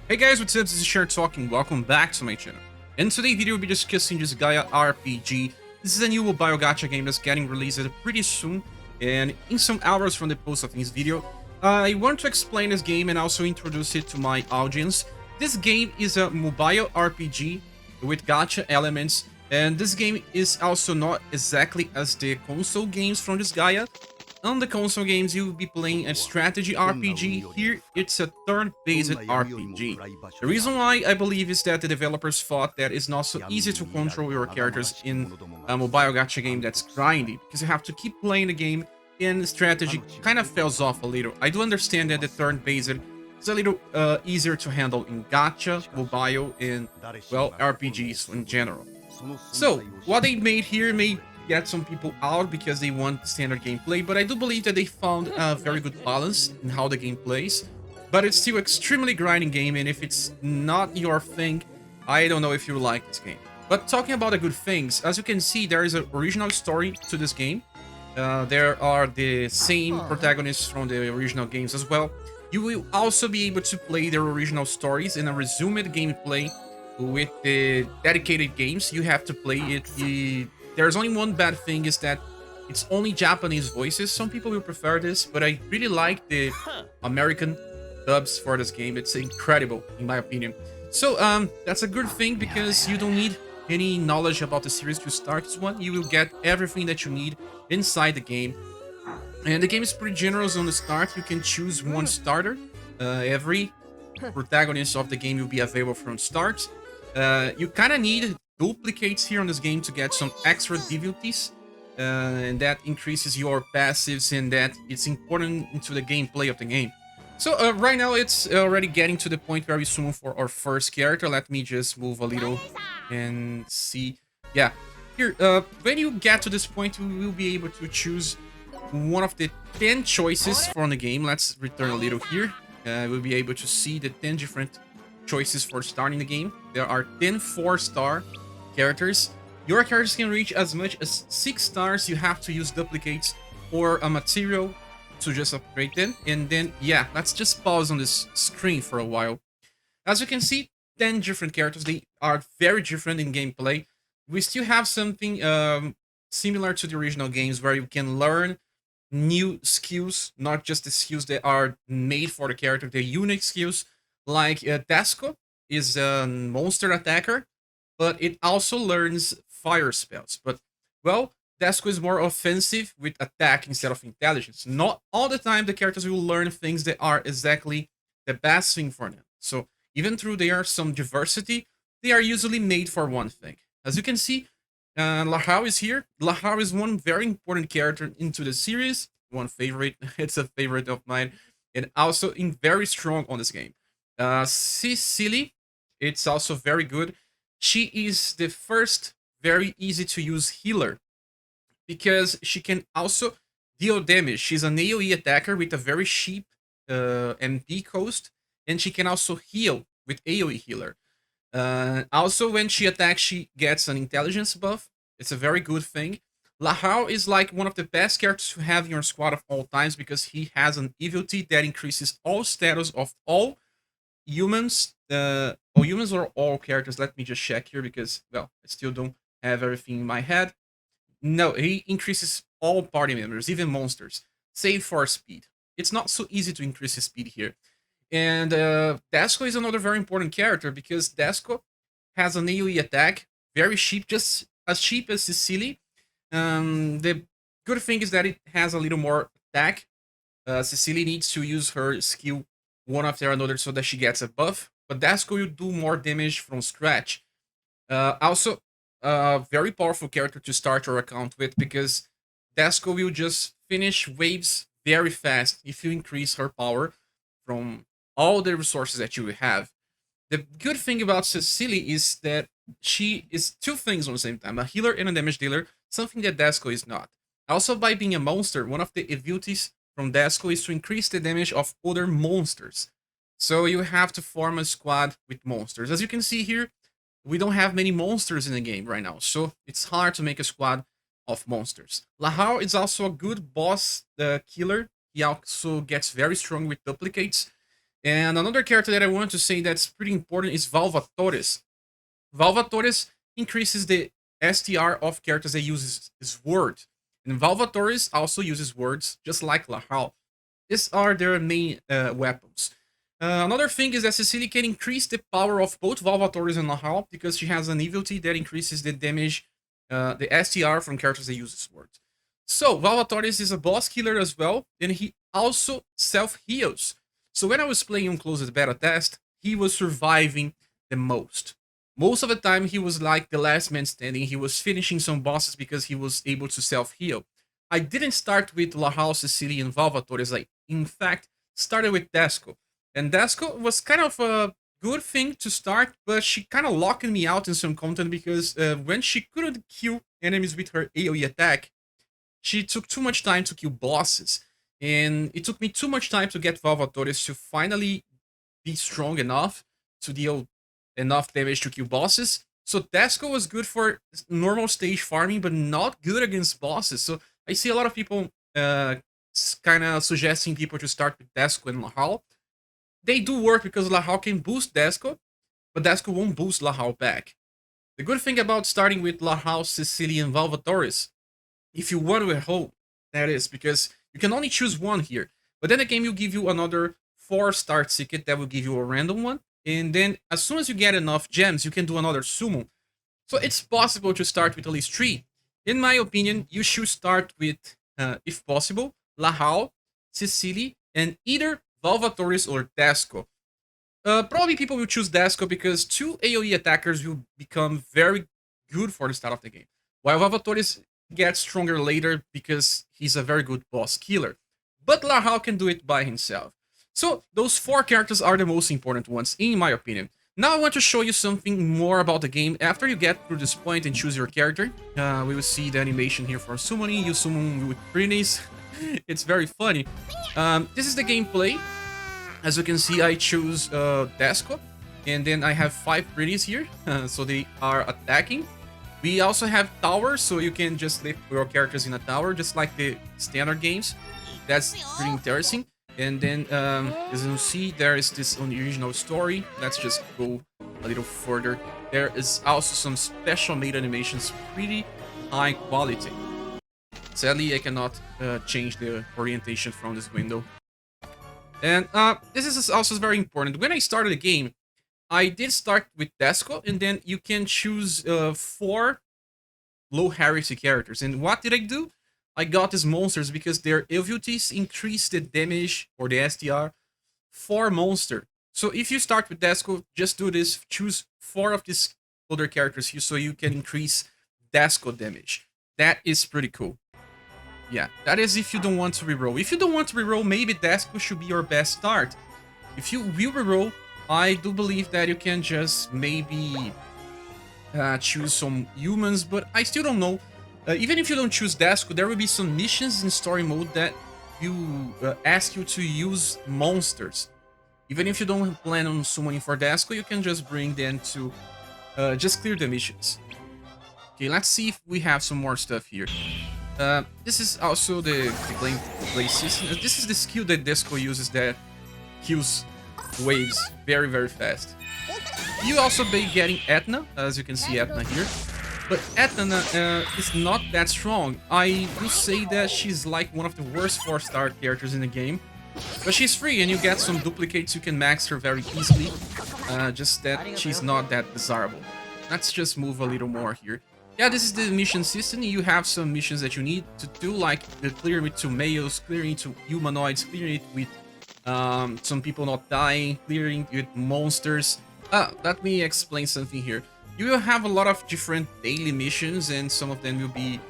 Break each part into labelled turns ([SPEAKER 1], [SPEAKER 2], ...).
[SPEAKER 1] Hey guys, what's up? This is Scher talking. Welcome back to my channel. In today's video, we'll be discussing Disgaea RPG. This is a new mobile gacha game that's getting released pretty soon, and in some hours from the post of this video, I want to explain this game and also introduce it to my audience. This game is a mobile RPG with gacha elements, and this game is also not exactly as the console games from Disgaea. On the console games, you'll be playing a strategy RPG. Here, it's a turn-based RPG. The reason why I believe is that the developers thought that it's not so easy to control your characters in a mobile gacha game that's grindy, because you have to keep playing the game, and the strategy kind of falls off a little. I do understand that the turn-based is a little easier to handle in gacha, mobile, and, well, RPGs in general. So, what they made here may get some people out because they want standard gameplay, but I do believe that they found a very good balance in how the game plays. But it's still extremely grinding game, and if it's not your thing, I don't know if you like this game. But talking about the good things, as you can see, there is an original story to this game. There are the same protagonists from the original games as well. You will also be able to play their original stories in a resumed gameplay with the dedicated games. You have to play it. There's only one bad thing, is that it's only Japanese voices. Some people will prefer this, but I really like the American dubs for this game. It's incredible, in my opinion. So, that's a good thing, because you don't need any knowledge about the series to start this one. You will get everything that you need inside the game. And the game is pretty generous on the start. You can choose one starter. Every protagonist of the game will be available from start. You kind of need duplicates here on this game to get some extra difficulties, and that increases your passives, and that it's important into the gameplay of the game. So right now it's already getting to the point where we summon for our first character. Let me just move a little and see. Yeah, here, when you get to this point, you will be able to choose one of the 10 choices from the game. Let's return a little here. We'll be able to see the 10 different choices for starting the game. There are 10 4-star characters. Your characters can reach as much as 6 stars. You have to use duplicates or a material to just upgrade them. And then, yeah, let's just pause on this screen for a while. As you can see, 10 different characters. They are very different in gameplay. We still have something similar to the original games, where you can learn new skills, not just the skills that are made for the character, the unique skills. Like Dasco is a monster attacker, but it also learns fire spells. But, well, Dasco is more offensive with attack instead of intelligence. Not all the time the characters will learn things that are exactly the best thing for them. So even though there are some diversity, they are usually made for one thing. As you can see, Lahao is here. Lahao is one very important character into the series. One favorite. It's a favorite of mine. And also very strong on this game. Cecily, it's also very good. She is the first very easy to use healer, because she can also deal damage. She's an AoE attacker with a very cheap MP cost, and she can also heal with AoE healer. Also, when she attacks, she gets an intelligence buff. It's a very good thing. Lahao is like one of the best characters to have in your squad of all times, because he has an ability that increases all status of all humans, humans or all characters. Let me just check here, because, well, I still don't have everything in my head. No, he increases all party members, even monsters, save for speed. It's not so easy to increase his speed here. And Dasco is another very important character, because Dasco has an AoE attack, very cheap, just as cheap as Cecily. The good thing is that it has a little more attack. Cecily needs to use her skill one after another so that she gets a buff, but Dasco will do more damage from scratch. Also, a very powerful character to start your account with, because Dasco will just finish waves very fast if you increase her power from all the resources that you have. The good thing about Cecily is that she is two things on the same time, a healer and a damage dealer, something that Dasco is not. Also, by being a monster, one of the abilities from Dasco is to increase the damage of other monsters. So you have to form a squad with monsters. As you can see here, we don't have many monsters in the game right now, so it's hard to make a squad of monsters. Lahao is also a good boss killer. He also gets very strong with duplicates. And another character that I want to say that's pretty important is Valvatores. Valvatores increases the STR of characters that uses his word. And Valvatores also uses words, just like Lahal. These are their main weapons. Another thing is that Cecilia can increase the power of both Valvatores and Lahal because she has an ability that increases the damage, the STR from characters that use words. So Valvatores is a boss killer as well, and he also self-heals. So when I was playing on closed beta test, he was surviving the most. Most of the time, he was like the last man standing. He was finishing some bosses because he was able to self-heal. I didn't start with Lahal, Cecilia, and Valvatores. I, in fact, started with Desco. And Desco was kind of a good thing to start, but she kind of locked me out in some content because when she couldn't kill enemies with her AoE attack, she took too much time to kill bosses. And it took me too much time to get Valvatores to finally be strong enough to deal enough damage to kill bosses. So Desco was good for normal stage farming, but not good against bosses. So I see a lot of people kind of suggesting people to start with Desco and Lahal. They do work because Lahal can boost Desco, but Desco won't boost Lahal back. The good thing about starting with Lahal, Cecilia, and Valvatores, if you want to hold, that is, because you can only choose one here. But then the game will give you another 4-star ticket that will give you a random one. And then as soon as you get enough gems, you can do another summon. So it's possible to start with at least 3. In my opinion, you should start with, if possible, Lahal, Cecilia, and either Valvatores or Desco. Probably people will choose Desco because 2 AoE attackers will become very good for the start of the game. While Valvatores gets stronger later because he's a very good boss killer. But Lahal can do it by himself. So those 4 characters are the most important ones, in my opinion. Now I want to show you something more about the game. After you get through this point and choose your character, we will see the animation here for summoning. You summon with pretties. It's very funny. This is the gameplay. As you can see, I choose Desco, and then I have 5 pretties here, so they are attacking. We also have towers, so you can just leave your characters in a tower, just like the standard games. That's pretty interesting. And then, as you see, there is this original story. Let's just go a little further. There is also some special made animations, pretty high quality. Sadly, I cannot change the orientation from this window. And this is also very important. When I started the game, I did start with Desco, and then you can choose 4 low heresy characters. And what did I do? I got these monsters because their abilities increase the damage or the STR for monster. So if you start with Desco, just do this. Choose 4 of these other characters here so you can increase Desco damage. That is pretty cool. Yeah, that is if you don't want to reroll. If you don't want to reroll, maybe Desco should be your best start. If you will reroll, I do believe that you can just maybe choose some humans, but I still don't know. Even if you don't choose Desco, there will be some missions in story mode that will ask you to use monsters. Even if you don't plan on summoning for Desco, you can just bring them to just clear the missions. Okay, let's see if we have some more stuff here. This is also the gameplay system. This is the skill that Desco uses that kills waves very, very fast. You also be getting Etna, as you can see Etna here. But Etna is not that strong. I will say that she's like one of the worst 4-star characters in the game. But she's free and you get some duplicates, you can max her very easily. Just that she's not that desirable. Let's just move a little more here. Yeah, this is the mission system. You have some missions that you need to do, like clearing it to males, clearing it to humanoids, clearing it with some people not dying, clearing with monsters. Let me explain something here. You will have a lot of different daily missions, and some of them will be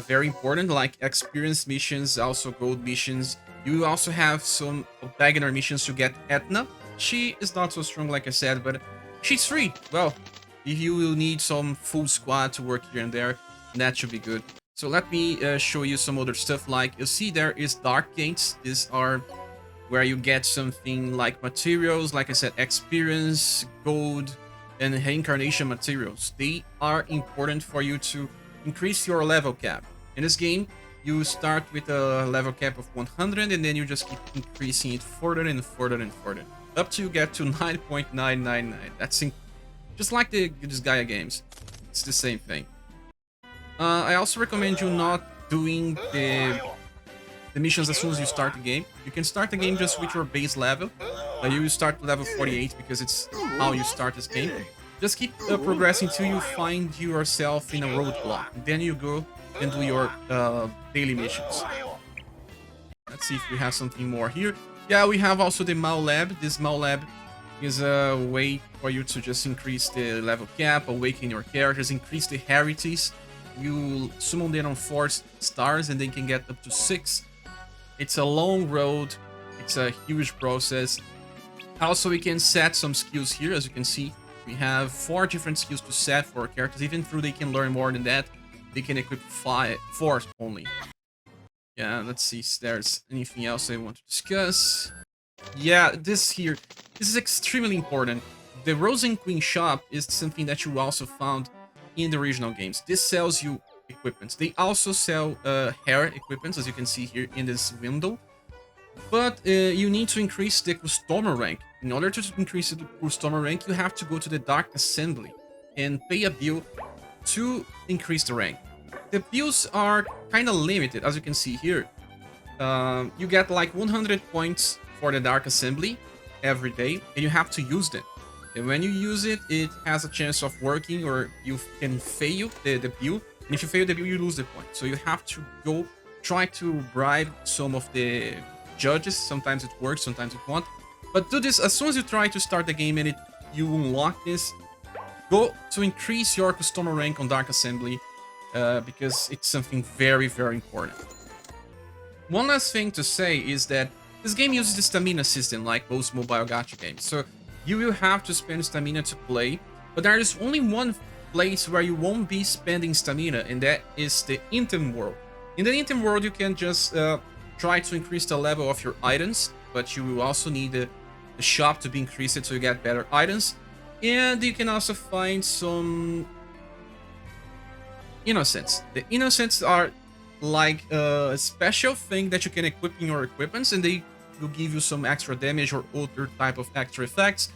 [SPEAKER 1] very important, like experience missions, also gold missions. You will also have some beginner missions to get Etna. She is not so strong, like I said, but she's free. Well, if you will need some full squad to work here and there, that should be good. So let me show you some other stuff. Like you see, there is dark gates. These are where you get something like materials, like I said, experience, gold, and reincarnation materials. They are important for you to increase your level cap. In this game, you start with a level cap of 100, and then you just keep increasing it further and further and further, up till you get to 9.999. That's just like the Disgaea games. It's the same thing. I also recommend you not doing the missions as soon as you start the game. You can start the game just with your base level. You start level 48 because it's how you start this game. Just keep progressing till you find yourself in a roadblock. Then you go and do your daily missions. Let's see if we have something more here. Yeah, we have also the Mao Lab. This Mao Lab is a way for you to just increase the level cap, awaken your characters, increase the heritage. You summon them on 4 stars and they can get up to 6. It's a long road. It's a huge process. Also, we can set some skills here. As you can see, we have 4 different skills to set for our characters. Even though they can learn more than that, they can equip 4 only. Yeah, let's see if there's anything else I want to discuss. Yeah, this is extremely important. The Rose and Queen shop is something that you also found in the original games. This sells you equipments. They also sell hair equipments, as you can see here in this window. But you need to increase the customer rank. In order to increase the customer rank, you have to go to the Dark Assembly and pay a bill to increase the rank. The bills are kind of limited, as you can see here. You get like 100 points for the Dark Assembly every day, and you have to use them. And when you use it, it has a chance of working, or you can fail the bill. And if you fail the bill, you lose the point. So you have to go try to bribe some of the judges. Sometimes it works, sometimes it won't. But do this as soon as you try to start the game and you unlock this. Go to increase your customer rank on Dark Assembly, because it's something very, very important. One last thing to say is that this game uses the stamina system like most mobile gacha games. So you will have to spend stamina to play, but there is only one place where you won't be spending stamina, and that is the item world. In the item world, you can just try to increase the level of your items, but you will also need the shop to be increased so you get better items. And you can also find some innocents. The innocents are like a special thing that you can equip in your equipments, and they will give you some extra damage or other type of extra effects.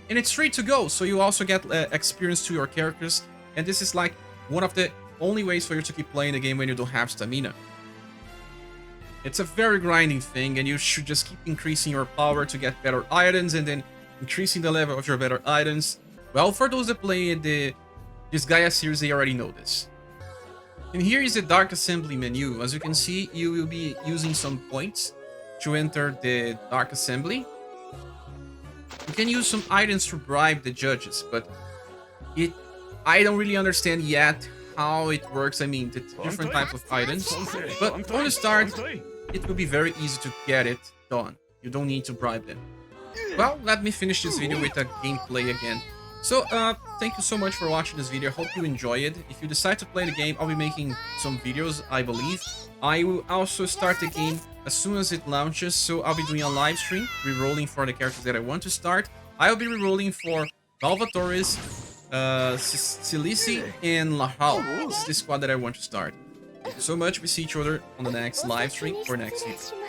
[SPEAKER 1] And it's free to go, so you also get experience to your characters. And this is like one of the only ways for you to keep playing the game when you don't have stamina. It's a very grinding thing, and you should just keep increasing your power to get better items, and then increasing the level of your better items. Well, for those that play the Disgaea series, they already know this. And here is the Dark Assembly menu. As you can see, you will be using some points to enter the Dark Assembly. You can use some items to bribe the judges, but I don't really understand yet how it works. I mean, the different types of items. But on the start, it will be very easy to get it done. You don't need to bribe them. Well, let me finish this video with a gameplay again. So, thank you so much for watching this video. Hope you enjoy it. If you decide to play the game, I'll be making some videos, I believe. I will also start the game as soon as it launches, so I'll be doing a live stream, rerolling for the characters that I want to start. I'll be rerolling for Valvatores, Silici, and Lahal. This is the squad that I want to start. Thank you so much. We see each other on the next live stream or next video.